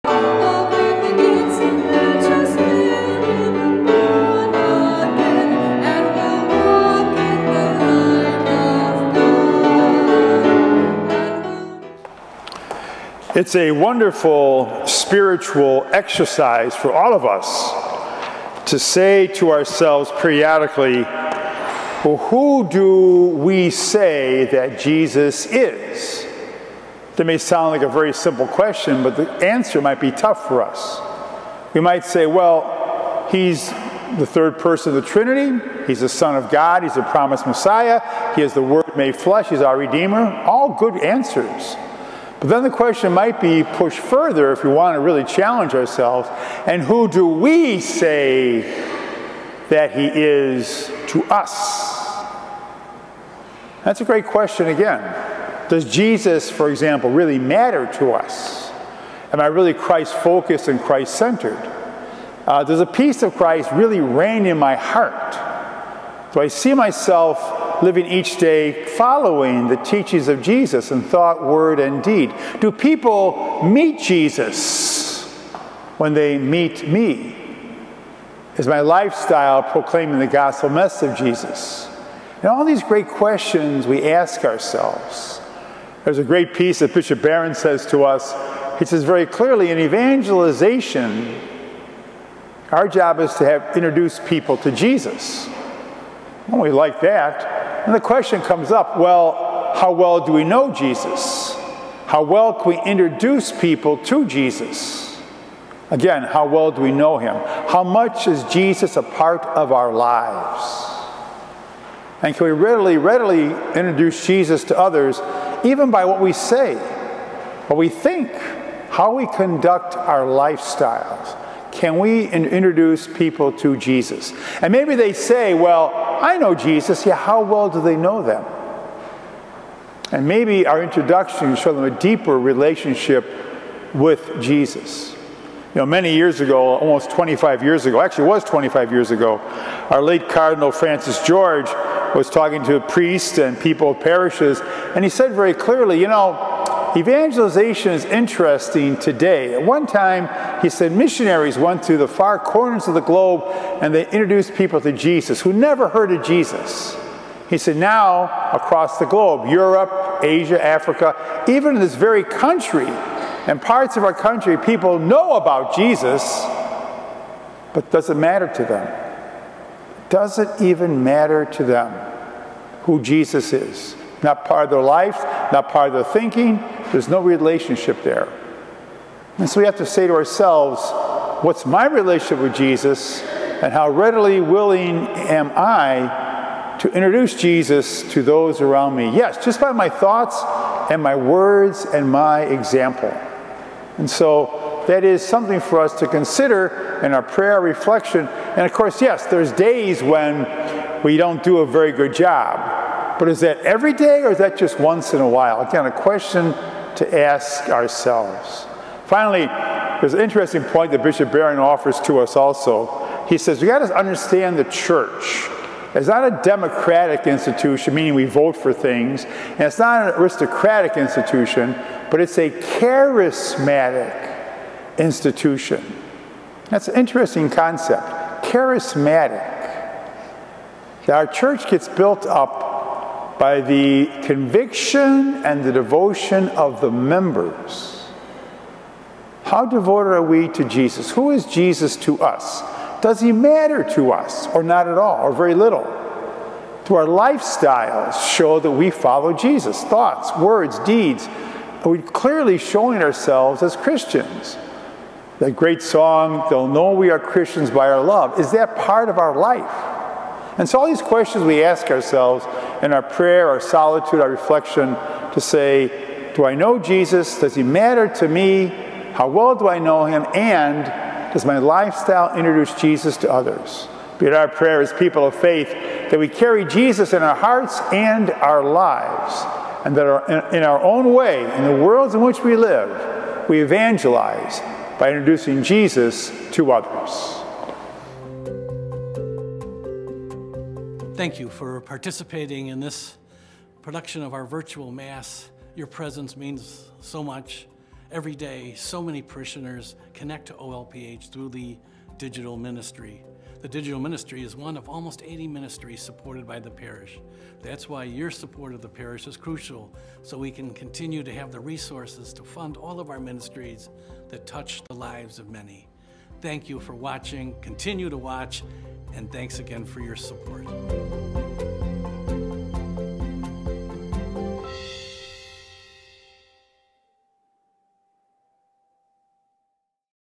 It's a wonderful spiritual exercise for all of us to say to ourselves periodically, well, who do we say that Jesus is? That may sound like a very simple question, but the answer might be tough for us. We might say, well, he's the third person of the Trinity, he's the Son of God, he's the promised Messiah, he is the Word made flesh, he's our Redeemer. All good answers. But then the question might be pushed further if we want to really challenge ourselves. And who do we say that he is to us? That's a great question again. Does Jesus, for example, really matter to us? Am I really Christ-focused and Christ-centered? Does a piece of Christ really reign in my heart? Do I see myself living each day following the teachings of Jesus in thought, word, and deed? Do people meet Jesus when they meet me? Is my lifestyle proclaiming the gospel message of Jesus? And all these great questions we ask ourselves. There's a great piece that Bishop Barron says to us. He says very clearly, in evangelization, our job is to introduce people to Jesus. Well, we like that. And the question comes up, well, how well do we know Jesus? How well can we introduce people to Jesus? Again, how well do we know him? How much is Jesus a part of our lives? And can we readily introduce Jesus to others, even by what we say, what we think, how we conduct our lifestyles? Can we introduce people to Jesus? And maybe they say, well, I know Jesus. Yeah, how well do they know them? And maybe our introduction can show them a deeper relationship with Jesus. You know, many years ago, almost 25 years ago, actually it was 25 years ago, our late Cardinal Francis George was talking to priests and people of parishes, and he said very clearly, you know, evangelization is interesting today. At one time, he said, missionaries went to the far corners of the globe and they introduced people to Jesus who never heard of Jesus. He said, now, across the globe, Europe, Asia, Africa, even in this very country, and parts of our country, people know about Jesus, but does it matter to them? Does it even matter to them who Jesus is? Not part of their life, not part of their thinking. There's no relationship there. And so we have to say to ourselves, what's my relationship with Jesus, and how readily willing am I to introduce Jesus to those around me? Yes, just by my thoughts and my words and my example. And so that is something for us to consider in our prayer reflection. And of course, yes, there's days when we don't do a very good job. But is that every day, or is that just once in a while? Again, a question to ask ourselves. Finally, there's an interesting point that Bishop Barron offers to us also. He says, we got to understand the church. It's not a democratic institution, meaning we vote for things, and it's not an aristocratic institution, but it's a charismatic institution. That's an interesting concept. Charismatic. Our church gets built up by the conviction and the devotion of the members. How devoted are we to Jesus? Who is Jesus to us? Does he matter to us, or not at all, or very little? Do our lifestyles show that we follow Jesus? Thoughts, words, deeds. Are we clearly showing ourselves as Christians? That great song, they'll know we are Christians by our love. Is that part of our life? And so all these questions we ask ourselves in our prayer, our solitude, our reflection, to say, do I know Jesus? Does he matter to me? How well do I know him? And does my lifestyle introduce Jesus to others? Be it our prayer as people of faith that we carry Jesus in our hearts and our lives, and that in our own way, in the worlds in which we live, we evangelize by introducing Jesus to others. Thank you for participating in this production of our virtual Mass. Your presence means so much. Every day, so many parishioners connect to OLPH through the digital ministry. The digital ministry is one of almost 80 ministries supported by the parish. That's why your support of the parish is crucial, so we can continue to have the resources to fund all of our ministries that touch the lives of many. Thank you for watching, continue to watch, and thanks again for your support.